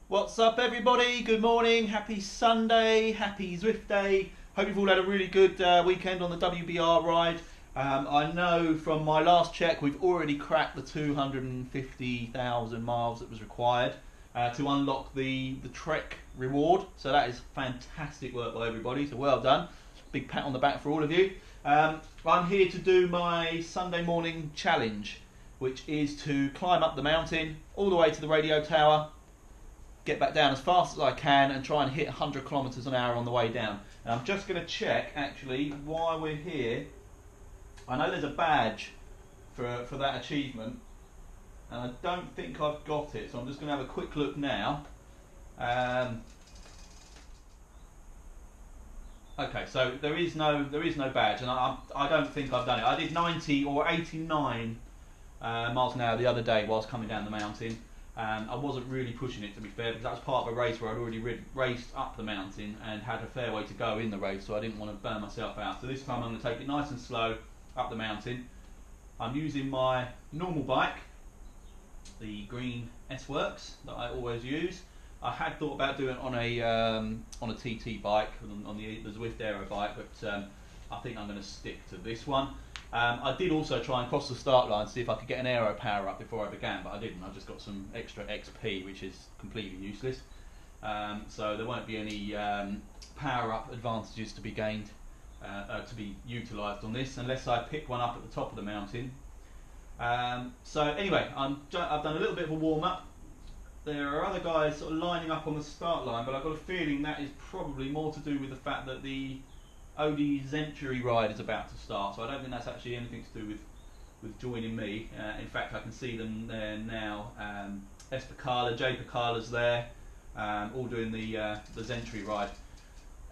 What's up, everybody? Good morning, happy Sunday, happy Zwift Day. Hope you've all had a really good weekend on the WBR ride. I know from my last check we've already cracked the 250,000 miles that was required to unlock the Trek reward. So that is fantastic work by everybody, so well done. Big pat on the back for all of you. I'm here to do my Sunday morning challenge, which is to climb up the mountain all the way to the radio tower, get back down as fast as I can and try and hit 100 kilometers an hour on the way down. And I'm just going to check actually while we're here. I know there's a badge for that achievement and I don't think I've got it, so I'm just going to have a quick look now. Okay, so there is no badge, and I don't think I've done it. I did 90 or 89 miles an hour the other day whilst coming down the mountain. I wasn't really pushing it, to be fair, because that was part of a race where I'd already raced up the mountain and had a fair way to go in the race, so I didn't want to burn myself out. So this time I'm going to take it nice and slow up the mountain. I'm using my normal bike, the green S-Works that I always use. I had thought about doing it on a TT bike, on the Zwift Aero bike, but I think I'm going to stick to this one. I did also try and cross the start line, see if I could get an aero power up before I began, but I didn't. I just got some extra XP, which is completely useless. So there won't be any power up advantages to be gained, to be utilised on this, unless I pick one up at the top of the mountain. So anyway, I've done a little bit of a warm up. There are other guys sort of lining up on the start line, but I've got a feeling that is probably more to do with the fact that the Odi Zenturi ride is about to start, so I don't think that's actually anything to do with joining me. In fact, I can see them there now. S. Pacala, J. Pacala's there, all doing the Zenturi ride.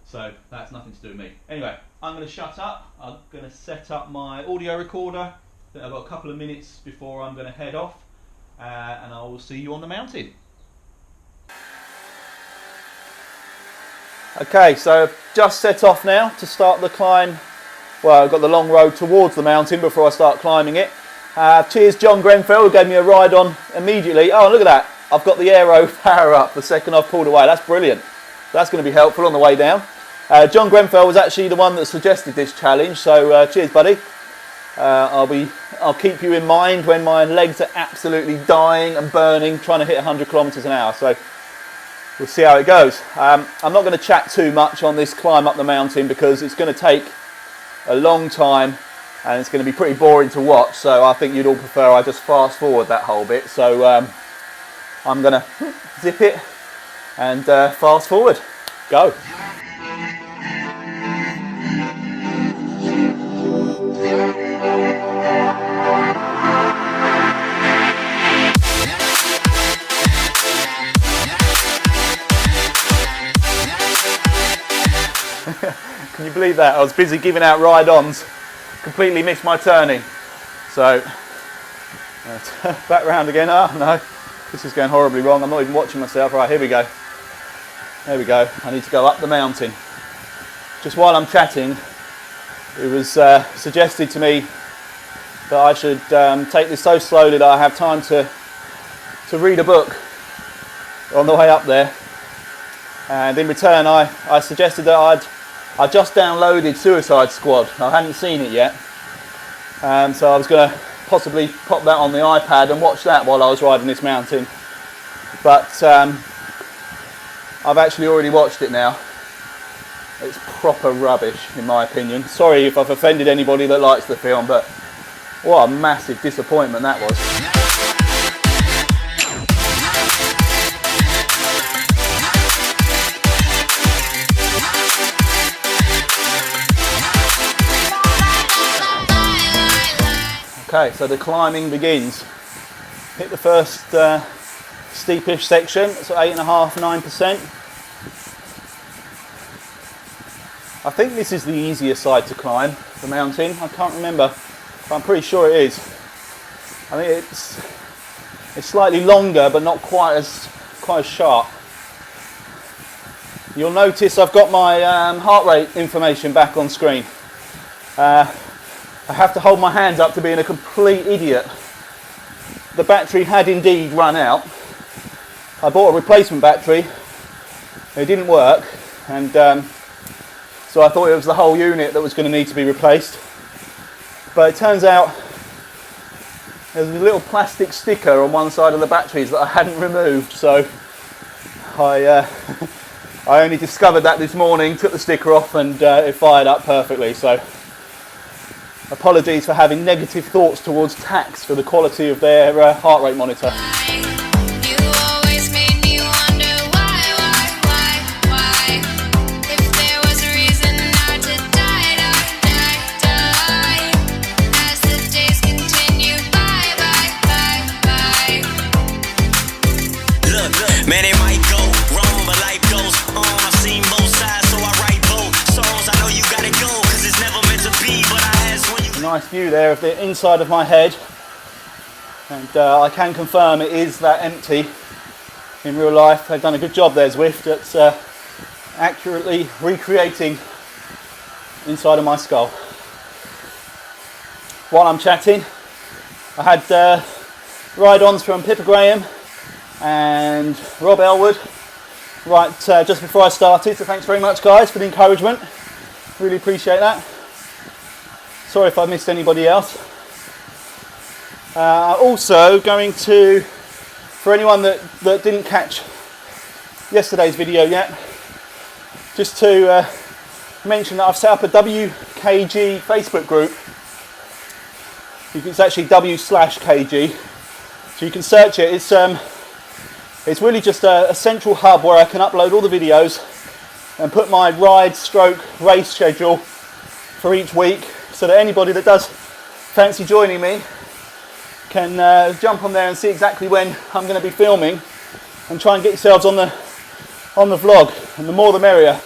So that's nothing to do with me. Anyway, I'm going to shut up. I'm going to set up my audio recorder. I've got a couple of minutes before I'm going to head off, and I will see you on the mountain. Okay, so just set off now to start the climb. Well, I've got the long road towards the mountain before I start climbing it. Cheers John Grenfell, who gave me a ride on immediately. Oh, look at that. I've got the aero power up the second I've pulled away. That's brilliant. That's going to be helpful on the way down. John Grenfell was actually the one that suggested this challenge, so cheers buddy. I'll keep you in mind when my legs are absolutely dying and burning trying to hit 100 kilometers an hour. So we'll see how it goes. I'm not going to chat too much on this climb up the mountain because it's going to take a long time and it's going to be pretty boring to watch, so I think you'd all prefer I just fast forward that whole bit. So I'm going to zip it and fast forward. Go. Can you believe that? I was busy giving out ride-ons, completely missed my turning. So, back round again. Oh no, this is going horribly wrong. I'm not even watching myself. Right, here we go. There we go. I need to go up the mountain. Just while I'm chatting, it was suggested to me that I should take this so slowly that I have time to read a book on the way up there. And in return, I suggested that I just downloaded Suicide Squad. I hadn't seen it yet, so I was going to possibly pop that on the iPad and watch that while I was riding this mountain. But I've actually already watched it now. It's proper rubbish, in my opinion. Sorry if I've offended anybody that likes the film, but what a massive disappointment that was. Okay, so the climbing begins. Hit the first steepish section, so 8.5, 9%. I think this is the easier side to climb, the mountain. I can't remember, but I'm pretty sure it is. I think it's slightly longer, but not quite as sharp. You'll notice I've got my heart rate information back on screen. I have to hold my hands up to being a complete idiot. The battery had indeed run out. I bought a replacement battery. It didn't work, and so I thought it was the whole unit that was going to need to be replaced. But it turns out there's a little plastic sticker on one side of the batteries that I hadn't removed, so I only discovered that this morning, took the sticker off, and it fired up perfectly. So apologies for having negative thoughts towards Tacx for the quality of their heart rate monitor. Man, it might go wrong, but life goes on. I've seen both sides, so I write both songs. I know you gotta go, cause it's never meant to be, but I ask when you... Nice view there of the inside of my head, and I can confirm it is that empty in real life. They've done a good job there, Zwift, at accurately recreating inside of my skull. While I'm chatting, I had ride-ons from Pippa Graham and Rob Elwood right just before I started, so thanks very much guys for the encouragement, really appreciate that. Sorry if I missed anybody else. Also going to, for anyone that didn't catch yesterday's video yet, just to mention that I've set up a WKG Facebook group. It's actually W/KG, so you can search it. It's really just a central hub where I can upload all the videos and put my ride stroke race schedule for each week, so that anybody that does fancy joining me can jump on there and see exactly when I'm going to be filming, and try and get yourselves on the vlog. And the more the merrier.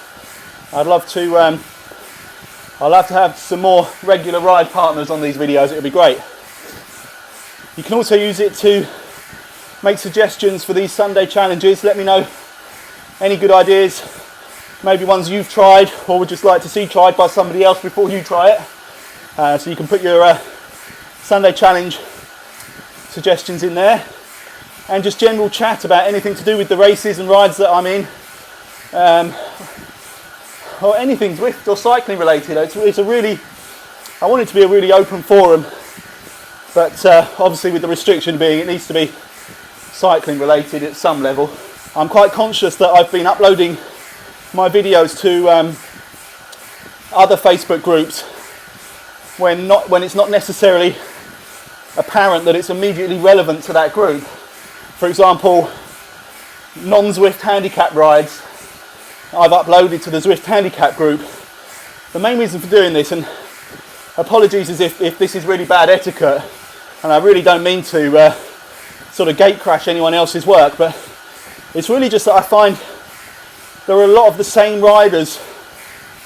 I'd love to have some more regular ride partners on these videos. It would be great. You can also use it to make suggestions for these Sunday challenges. Let me know any good ideas, maybe ones you've tried or would just like to see tried by somebody else before you try it. So you can put your Sunday challenge suggestions in there, and just general chat about anything to do with the races and rides that I'm in, or anything Zwift or cycling related. It's a really, I want it to be a really open forum, but obviously with the restriction being it needs to be cycling related at some level. I'm quite conscious that I've been uploading my videos to other Facebook groups when it's not necessarily apparent that it's immediately relevant to that group. For example, non-Zwift handicap rides I've uploaded to the Zwift handicap group. The main reason for doing this, and apologies as if this is really bad etiquette, and I really don't mean to sort of gate crash anyone else's work, but it's really just that I find there are a lot of the same riders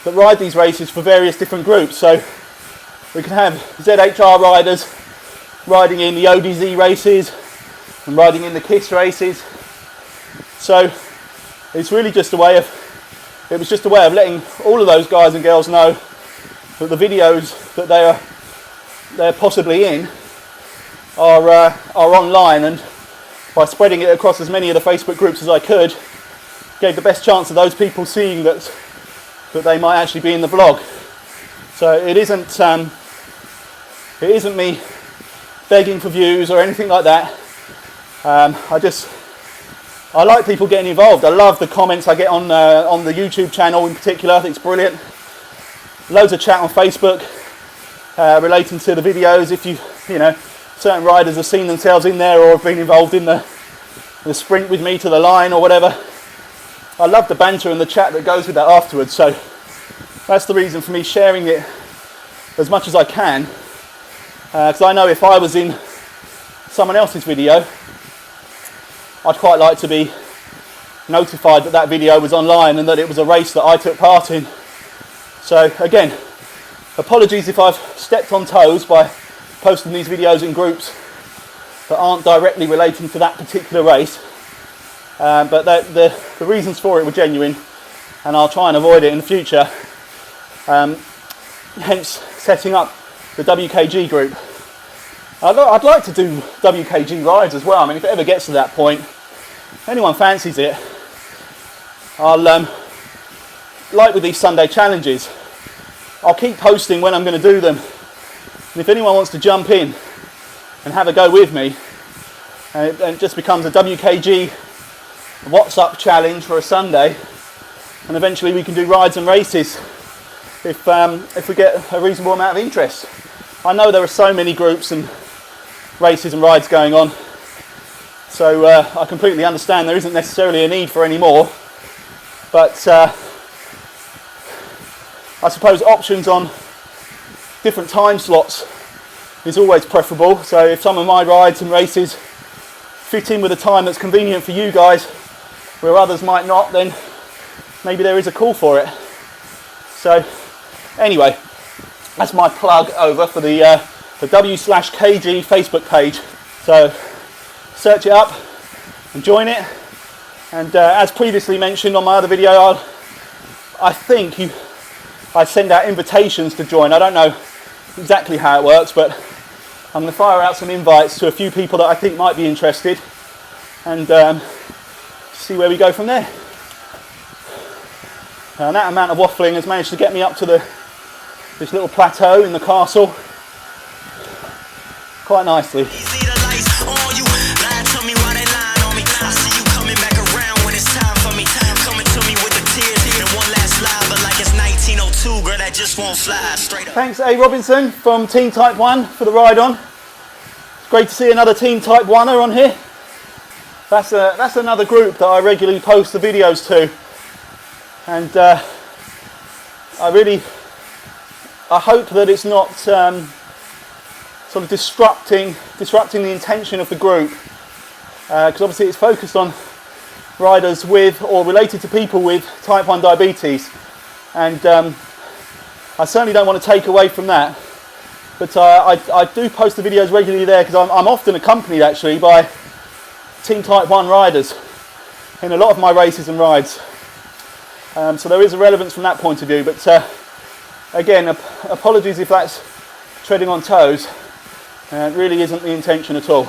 that ride these races for various different groups. So we can have ZHR riders riding in the ODZ races and riding in the KISS races. So it's really just a way of, it was just a way of letting all of those guys and girls know that the videos that they're possibly in are online, and by spreading it across as many of the Facebook groups as I could, gave the best chance of those people seeing that they might actually be in the vlog. So it isn't me begging for views or anything like that. I like people getting involved. I love the comments I get on the YouTube channel in particular. I think it's brilliant. Loads of chat on Facebook relating to the videos. If you know, certain riders have seen themselves in there or have been involved in the sprint with me to the line or whatever. I love the banter and the chat that goes with that afterwards. So that's the reason for me sharing it as much as I can. Because I know if I was in someone else's video, I'd quite like to be notified that that video was online and that it was a race that I took part in. So again, apologies if I've stepped on toes by posting these videos in groups that aren't directly relating to that particular race, but the reasons for it were genuine, and I'll try and avoid it in the future, hence setting up the WKG group. I'd like to do WKG rides as well. I mean, if it ever gets to that point, if anyone fancies it, I'll, like with these Sunday challenges, I'll keep posting when I'm going to do them. And if anyone wants to jump in and have a go with me, and it just becomes a WKG WhatsApp challenge for a Sunday, and eventually we can do rides and races if we get a reasonable amount of interest. I know there are so many groups and races and rides going on, so I completely understand there isn't necessarily a need for any more, but I suppose options on different time slots is always preferable. So if some of my rides and races fit in with a time that's convenient for you guys where others might not, then maybe there is a call for it. So anyway, that's my plug over for the W/KG Facebook page. So search it up and join it. And as previously mentioned on my other video, I send out invitations to join. I don't know exactly how it works, but I'm going to fire out some invites to a few people that I think might be interested, and see where we go from there. And that amount of waffling has managed to get me up to this little plateau in the castle quite nicely. Girl, that just won't fly straight up. Thanks A Robinson from Team Type 1 for the ride on. It's great to see another Team Type 1er on here. That's another group that I regularly post the videos to, and I hope that it's not sort of disrupting the intention of the group, because obviously it's focused on riders with or related to people with type 1 diabetes, and I certainly don't want to take away from that, but I do post the videos regularly there because I'm often accompanied actually by Team Type 1 riders in a lot of my races and rides, so there is a relevance from that point of view, but again, apologies if that's treading on toes. It really isn't the intention at all.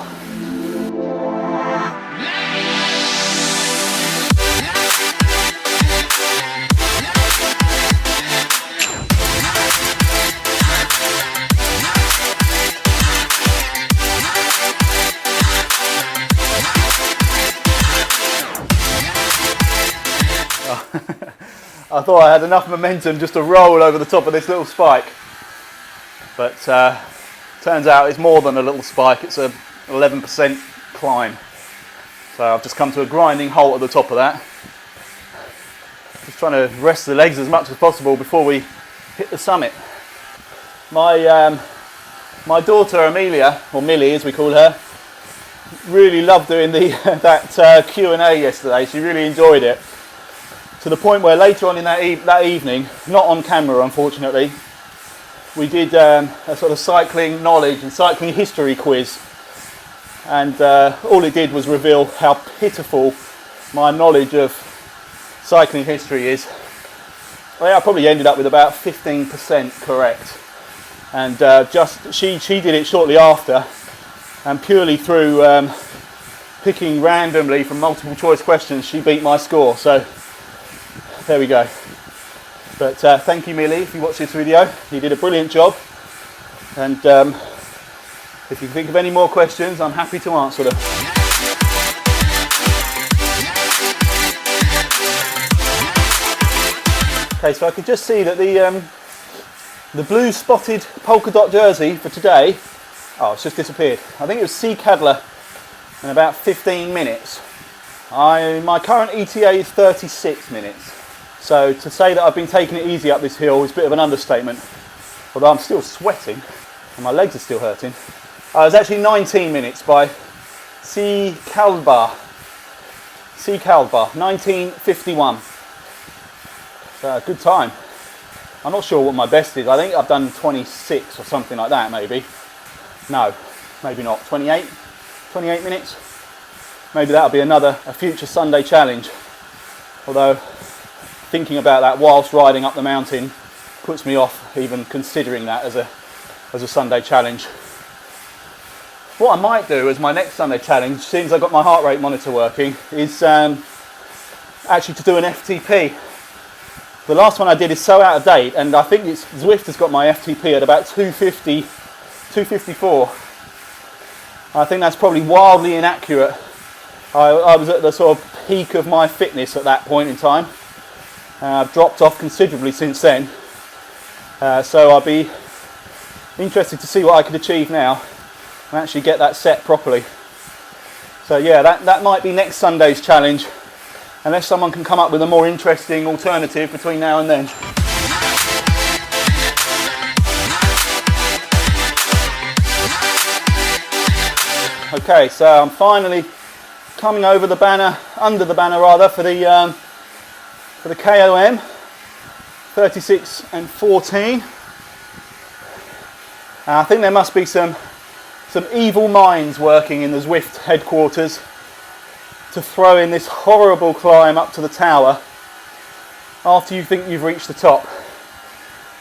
I thought I had enough momentum just to roll over the top of this little spike, but turns out it's more than a little spike. It's a 11% climb, so I've just come to a grinding halt at the top of that. Just trying to rest the legs as much as possible before we hit the summit. My daughter Amelia, or Millie as we call her, really loved doing that Q&A yesterday. She really enjoyed it, to the point where later on in that evening, not on camera unfortunately, we did a sort of cycling knowledge and cycling history quiz, and all it did was reveal how pitiful my knowledge of cycling history is. I probably ended up with about 15% correct, and she did it shortly after, and purely through picking randomly from multiple choice questions, she beat my score. So there we go. But thank you, Millie, if you watch this video. You did a brilliant job, and if you think of any more questions, I'm happy to answer them. Okay, so I could just see that the blue spotted polka dot jersey for today, it's just disappeared. I think it was C. Cadler in about 15 minutes. My current ETA is 36 minutes. So to say that I've been taking it easy up this hill is a bit of an understatement, although I'm still sweating and my legs are still hurting. It was actually 19 minutes by C. Kalbar, 1951. So a good time. I'm not sure what my best is. I think I've done 26 or something like that, maybe. No, maybe not. 28 minutes. Maybe that'll be a future Sunday challenge. Although thinking about that whilst riding up the mountain puts me off even considering that as a Sunday challenge. what I might do as my next Sunday challenge, since I've got my heart rate monitor working, is actually to do an FTP. The last one I did is so out of date, and I think Zwift has got my FTP at about 250, 254. I think that's probably wildly inaccurate. I was at the sort of peak of my fitness at that point in time. I've dropped off considerably since then. So I'll be interested to see what I could achieve now and actually get that set properly. So yeah, that might be next Sunday's challenge, unless someone can come up with a more interesting alternative between now and then. Okay, so I'm finally coming over the banner, under the banner rather, for the KOM 36 and 14. I think there must be some evil minds working in the Zwift headquarters to throw in this horrible climb up to the tower after you think you've reached the top.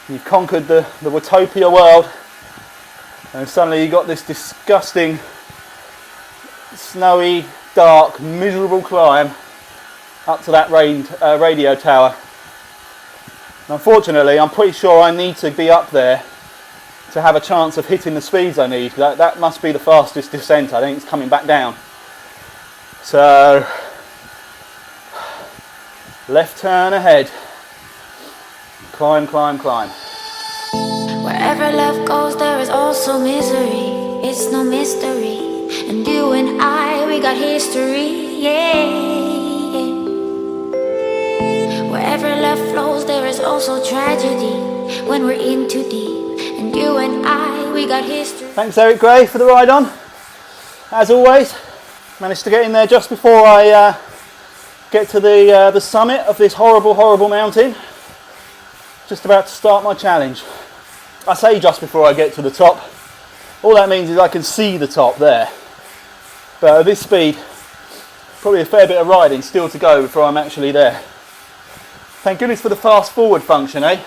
You've conquered the Watopia world, and suddenly you've got this disgusting, snowy, dark, miserable climb up to that radio tower. And unfortunately, I'm pretty sure I need to be up there to have a chance of hitting the speeds I need. That must be the fastest descent. I think it's coming back down. So, left turn ahead. Climb, climb, climb. Wherever love goes, there is also misery. It's no mystery. And you and I, we got history, yeah. Wherever love flows, there is also tragedy when we're in too deep. And you and I, we got history. Thanks Eric Gray for the ride on. As always, managed to get in there just before I get to the summit of this horrible, horrible mountain. Just about to start my challenge. I say just before I get to the top. All that means is I can see the top there. But at this speed, probably a fair bit of riding still to go before I'm actually there. Thank goodness for the fast forward function, eh?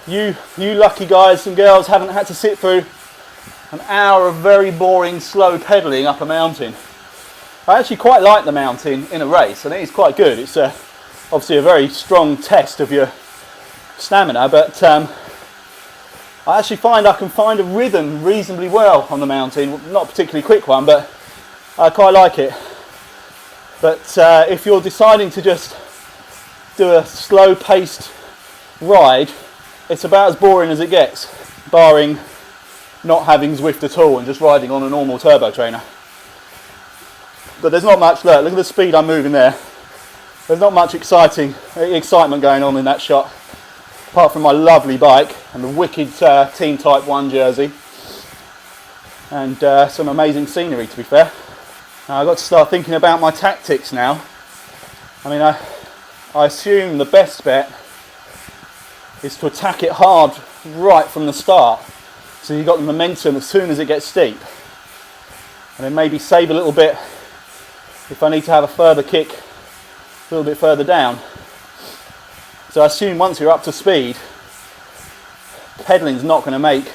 You lucky guys and girls haven't had to sit through an hour of very boring slow pedalling up a mountain. I actually quite like the mountain in a race. I think it's quite good. It's obviously a very strong test of your stamina, but I actually find I can find a rhythm reasonably well on the mountain. Not a particularly quick one, but I quite like it. But if you're deciding to just do a slow paced ride, it's about as boring as it gets, barring not having Zwift at all and just riding on a normal turbo trainer. But there's not much, look at the speed I'm moving there. There's not much excitement going on in that shot, apart from my lovely bike and the wicked Team Type 1 jersey, and some amazing scenery, to be fair. Now I've got to start thinking about my tactics now. I mean, I assume the best bet is to attack it hard right from the start, so you've got the momentum as soon as it gets steep, and then maybe save a little bit if I need to have a further kick a little bit further down. So I assume once you're up to speed, pedalling's not going to make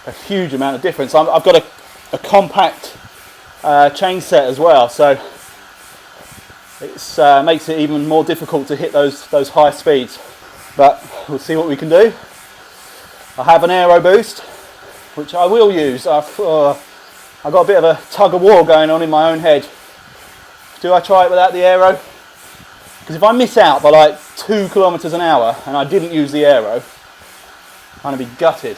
a huge amount of difference. I've got a compact chain set as well, so it makes it even more difficult to hit those high speeds. But we'll see what we can do. I have an aero boost, which I will use. I've got a bit of a tug of war going on in my own head. Do I try it without the aero? Because if I miss out by like 2 kilometers an hour and I didn't use the aero, I'm going to be gutted.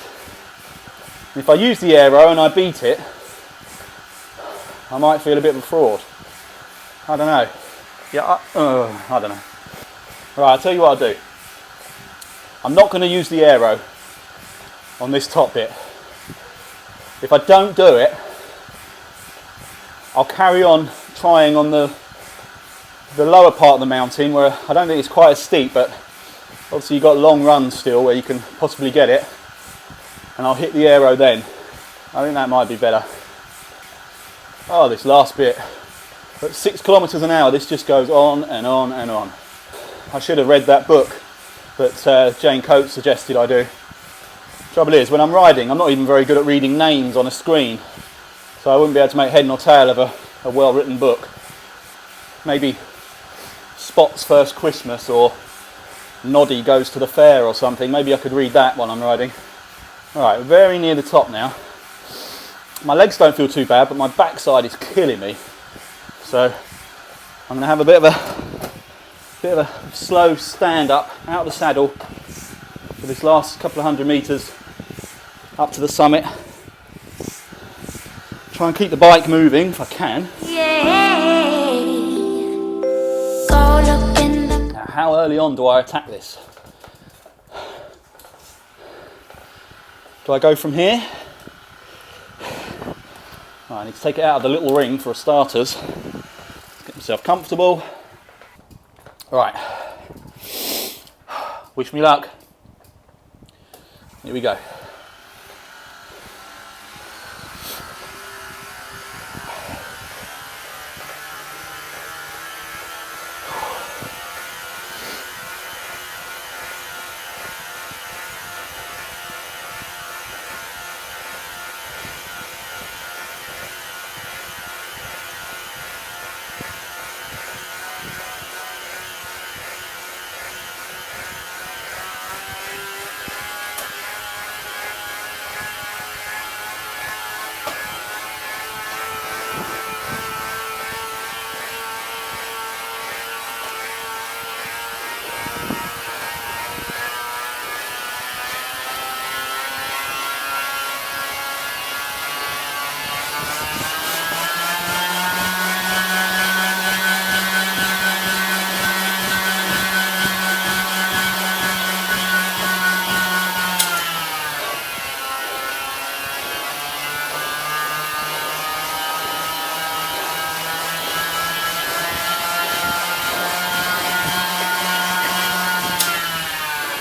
And if I use the aero and I beat it, I might feel a bit of a fraud. I don't know. Yeah, I don't know. Right, I'll tell you what I'll do. I'm not going to use the aero on this top bit. If I don't do it, I'll carry on trying on the lower part of the mountain, where I don't think it's quite as steep, but obviously you've got long runs still where you can possibly get it, and I'll hit the aero then. I think that might be better. Oh, this last bit. At 6 kilometers an hour, this just goes on and on and on. I should have read that book that Jane Coates suggested I do. Trouble is, when I'm riding, I'm not even very good at reading names on a screen. So I wouldn't be able to make head nor tail of a well-written book. Maybe Spot's First Christmas or Noddy Goes to the Fair or something. Maybe I could read that while I'm riding. Alright, very near the top now. My legs don't feel too bad, but my backside is killing me. So I'm going to have a bit of a slow stand up out of the saddle for this last couple of 100 metres up to the summit. Try and keep the bike moving if I can. Now, how early on do I attack this? Do I go from here? Right, I need to take it out of the little ring for starters. Get myself comfortable. Right. Wish me luck. Here we go.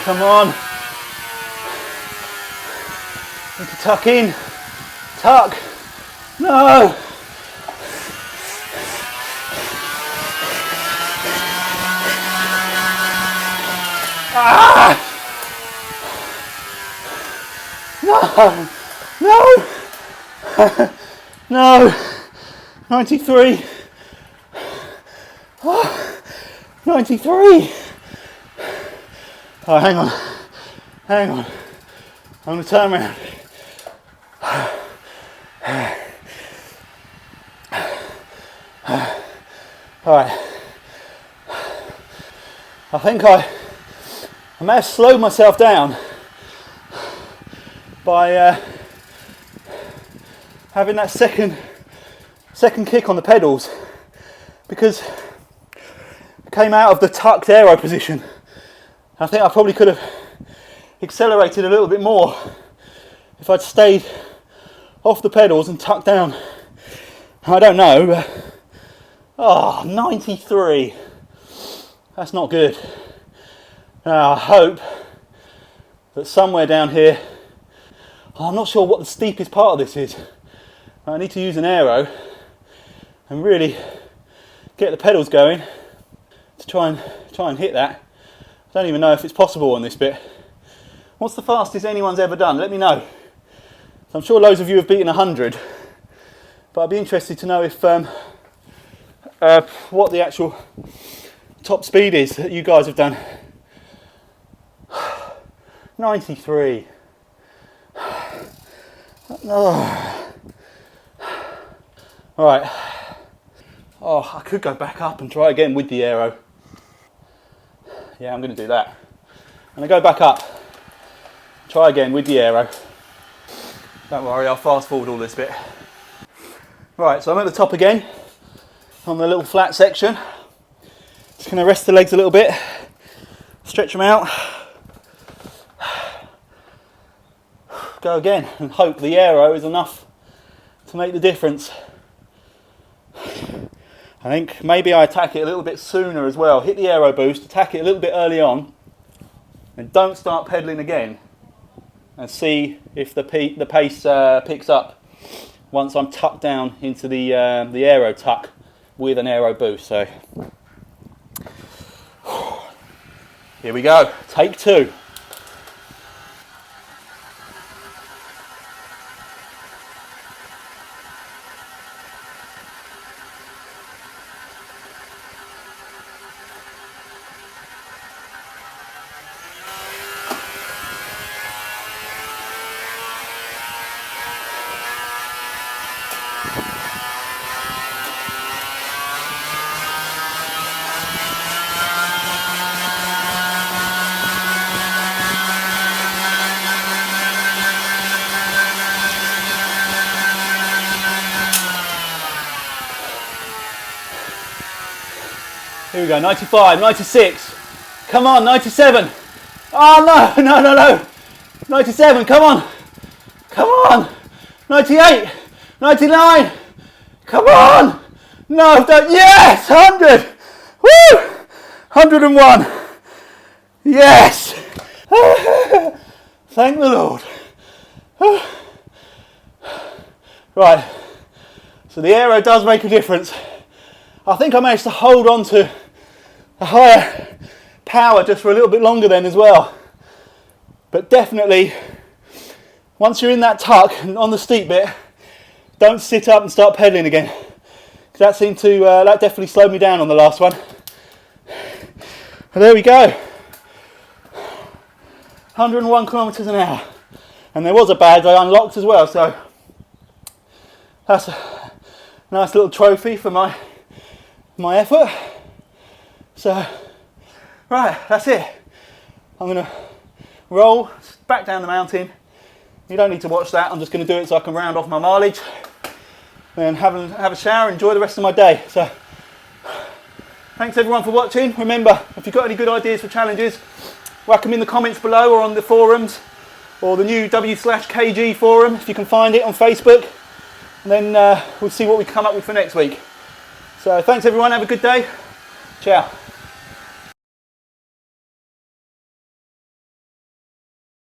Come on. Need to tuck in. Tuck. No. Ah! No. No. No. 93. Oh, 93. Oh, hang on. Hang on. I'm going to turn around. Alright. I think I may have slowed myself down by having that second kick on the pedals, because I came out of the tucked aero position. I think I probably could have accelerated a little bit more if I'd stayed off the pedals and tucked down. I don't know, but 93. That's not good. Now I hope that somewhere down here, I'm not sure what the steepest part of this is. I need to use an aero and really get the pedals going to try and hit that. I don't even know if it's possible on this bit. What's the fastest anyone's ever done? Let me know. So I'm sure loads of you have beaten 100, but I'd be interested to know if what the actual top speed is that you guys have done. 93. Oh. All right. Oh, I could go back up and try again with the aero. Yeah, I'm going to do that. I'm going to go back up, try again with the aero. Don't worry, I'll fast forward all this bit. Right, so I'm at the top again on the little flat section. Just going to rest the legs a little bit, stretch them out, go again and hope the aero is enough to make the difference. I think maybe I attack it a little bit sooner as well. Hit the aero boost, attack it a little bit early on, and don't start pedaling again. And see if the pace picks up once I'm tucked down into the aero tuck with an aero boost. So here we go. Take two. Here we go, 95, 96. Come on, 97. Oh no, no, no, no. 97, come on. Come on. 98, 99. Come on. No, don't. Yes, 100. Woo. 101. Yes. Thank the Lord. Right. So the aero does make a difference. I think I managed to hold on to a higher power just for a little bit longer then as well. But definitely, once you're in that tuck and on the steep bit, don't sit up and start pedaling again. That seemed to, that definitely slowed me down on the last one. And there we go. 101 kilometres an hour. And there was a badge I unlocked as well, so that's a nice little trophy for my effort. So, right, that's it. I'm going to roll back down the mountain. You don't need to watch that, I'm just going to do it so I can round off my mileage. Then have a shower, enjoy the rest of my day. So, thanks everyone for watching. Remember, if you've got any good ideas for challenges, whack them in the comments below or on the forums, or the new W/KG forum, if you can find it on Facebook. And then we'll see what we come up with for next week. So thanks everyone, have a good day. Ciao.